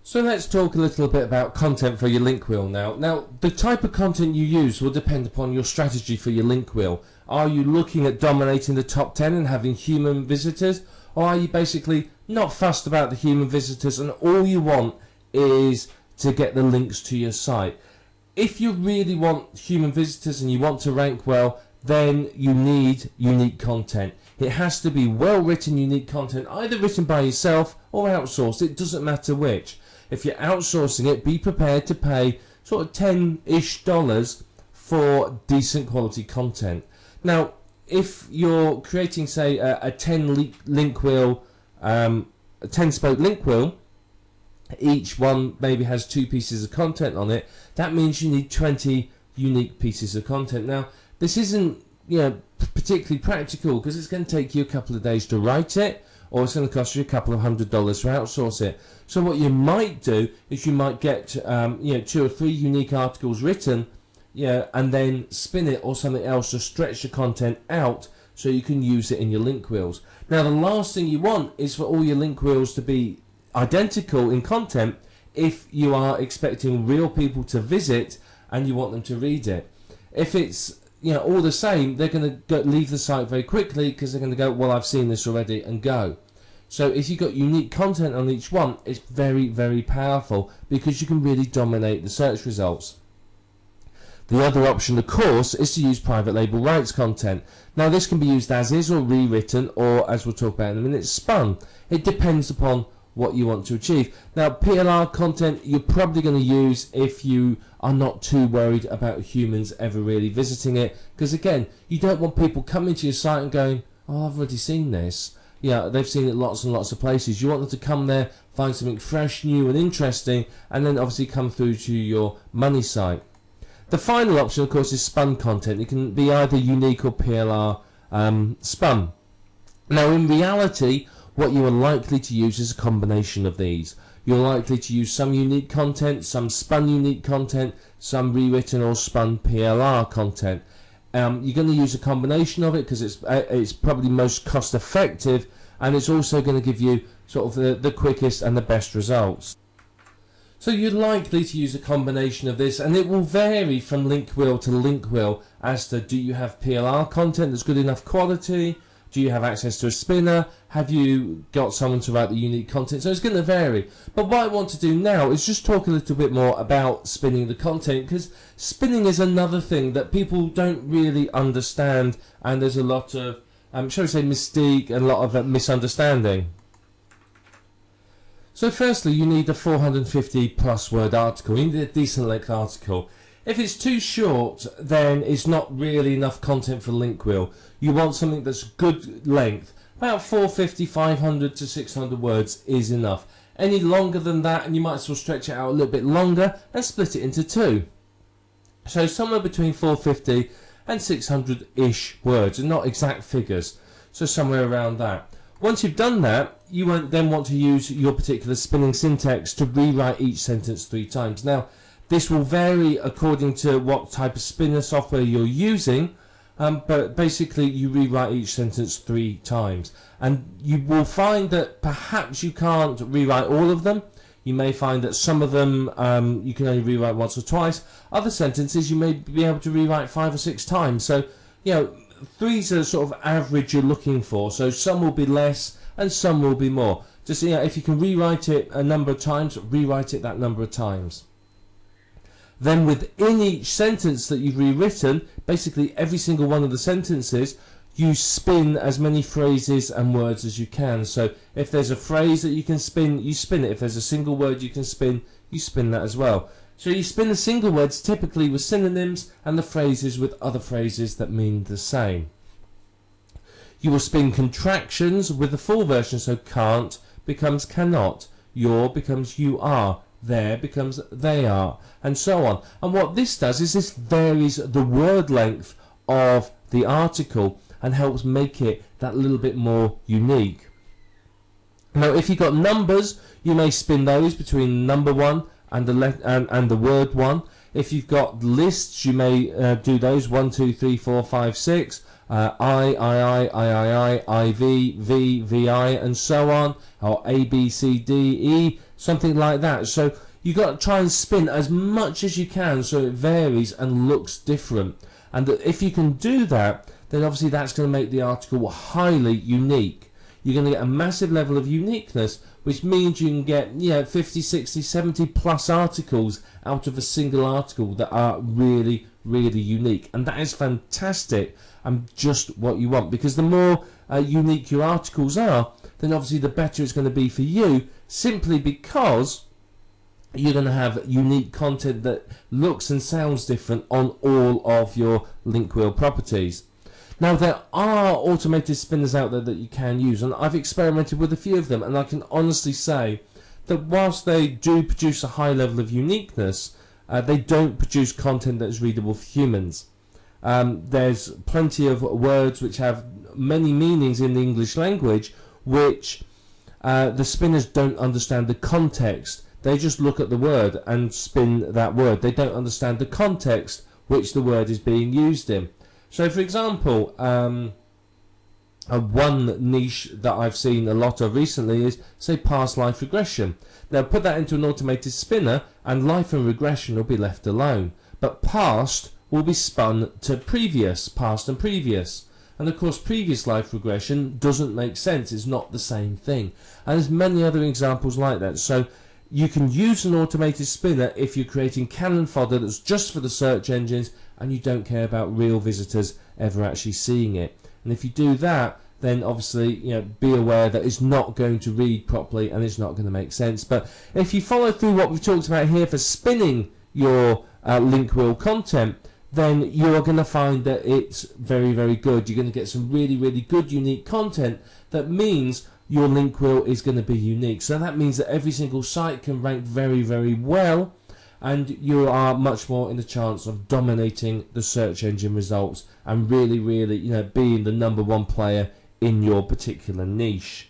So let's talk a little bit about content for your link wheel now. Now, the type of content you use will depend upon your strategy for your link wheel. Are you looking at dominating the top 10 and having human visitors? Or are you basically not fussed about the human visitors and all you want is to get the links to your site? If you really want human visitors and you want to rank well, then you need unique content. It has to be well written, unique content, either written by yourself or outsourced. It doesn't matter which. If you're outsourcing it, be prepared to pay sort of $10-ish for decent quality content. Now, if you're creating, say, a 10 link wheel, a 10-spoke link wheel, each one maybe has 2 pieces of content on it, that means you need 20 unique pieces of content. Now, this isn't, particularly practical because it's going to take you a couple of days to write it, or it's going to cost you a couple of $100 to outsource it. So what you might do is you might get 2 or 3 unique articles written, and then spin it or something else to stretch the content out so you can use it in your link wheels. Now, the last thing you want is for all your link wheels to be identical in content if you are expecting real people to visit and you want them to read it. If it's all the same, they're going to leave the site very quickly because they're going to go, well, I've seen this already, and go. So if you've got unique content on each one, it's very, very powerful because you can really dominate the search results. The other option, of course, is to use private label rights content. Now, this can be used as is or rewritten, or, as we'll talk about in a minute, spun. It depends upon what you want to achieve. Now, PLR content you're probably going to use if you are not too worried about humans ever really visiting it, because again, you don't want people coming to your site and going, oh, I've already seen this. They've seen it lots and lots of places. You want them to come there, find something fresh, new and interesting, and then obviously come through to your money site. The final option, of course, is spun content. It can be either unique or PLR spun. Now, in reality, what you are likely to use is a combination of these. You're likely to use some unique content, some spun unique content, some rewritten or spun PLR content. You're going to use a combination of it because it's probably most cost effective, and it's also going to give you sort of the quickest and the best results. So you're likely to use a combination of this, and it will vary from link wheel to link wheel as to, do you have PLR content that's good enough quality? Do you have access to a spinner? Have you got someone to write the unique content? So it's going to vary. But what I want to do now is just talk a little bit more about spinning the content, because spinning is another thing that people don't really understand, and there's a lot of, shall we say, mystique and a lot of misunderstanding. So firstly, you need a 450 plus word article. You need a decent length article. If it's too short, then it's not really enough content for link wheel. You want something that's good length. About 450, 500 to 600 words is enough. Any longer than that, and you might as well stretch it out a little bit longer and split it into 2. So somewhere between 450 and 600-ish words, and not exact figures. So somewhere around that. Once you've done that, you won't then want to use your particular spinning syntax to rewrite each sentence 3 times. Now, this will vary according to what type of spinner software you're using, but basically you rewrite each sentence 3 times. And you will find that perhaps you can't rewrite all of them. You may find that some of them you can only rewrite once or twice. Other sentences you may be able to rewrite 5 or 6 times. So, 3's are sort of average you're looking for. So some will be less and some will be more. Just if you can rewrite it a number of times, rewrite it that number of times. Then within each sentence that you've rewritten, basically every single one of the sentences, you spin as many phrases and words as you can. So if there's a phrase that you can spin, you spin it. If there's a single word you can spin, you spin that as well. So you spin the single words typically with synonyms and the phrases with other phrases that mean the same. You will spin contractions with the full version, so can't becomes cannot, your becomes you are, there becomes they are, and so on. And what this does is this varies the word length of the article and helps make it that little bit more unique. Now, if you've got numbers, you may spin those between number 1 and the word 1. If you've got lists, you may do those 1, 2, 3, 4, 5, 6, IV, V, VI, and so on, or A, B, C, D, E, something like that. So you got to try and spin as much as you can so it varies and looks different. And if you can do that, then obviously that's going to make the article highly unique. You're going to get a massive level of uniqueness, which means you can get 50, 60, 70 plus articles out of a single article that are really, really unique. And that is fantastic and just what you want, because the more unique your articles are, then obviously the better it's going to be for you, simply because you're going to have unique content that looks and sounds different on all of your link wheel properties. Now, there are automated spinners out there that you can use, and I've experimented with a few of them, and I can honestly say that whilst they do produce a high level of uniqueness, they don't produce content that is readable for humans. There's plenty of words which have many meanings in the English language, which the spinners don't understand the context. They just look at the word and spin that word. They don't understand the context which the word is being used in. So, for example, one niche that I've seen a lot of recently is, say, past life regression. Now, put that into an automated spinner, and life and regression will be left alone. But past will be spun to previous, past and previous. And of course, previous life regression doesn't make sense. It's not the same thing. And there's many other examples like that. So you can use an automated spinner if you're creating canon fodder that's just for the search engines and you don't care about real visitors ever actually seeing it. And if you do that, then obviously be aware that it's not going to read properly and it's not going to make sense. But if you follow through what we've talked about here for spinning your link wheel content, then you are going to find that it's very, very good. You're going to get some really, really good unique content that means your link wheel is going to be unique. So that means that every single site can rank very, very well, and you are much more in the chance of dominating the search engine results and really, really being the #1 player in your particular niche.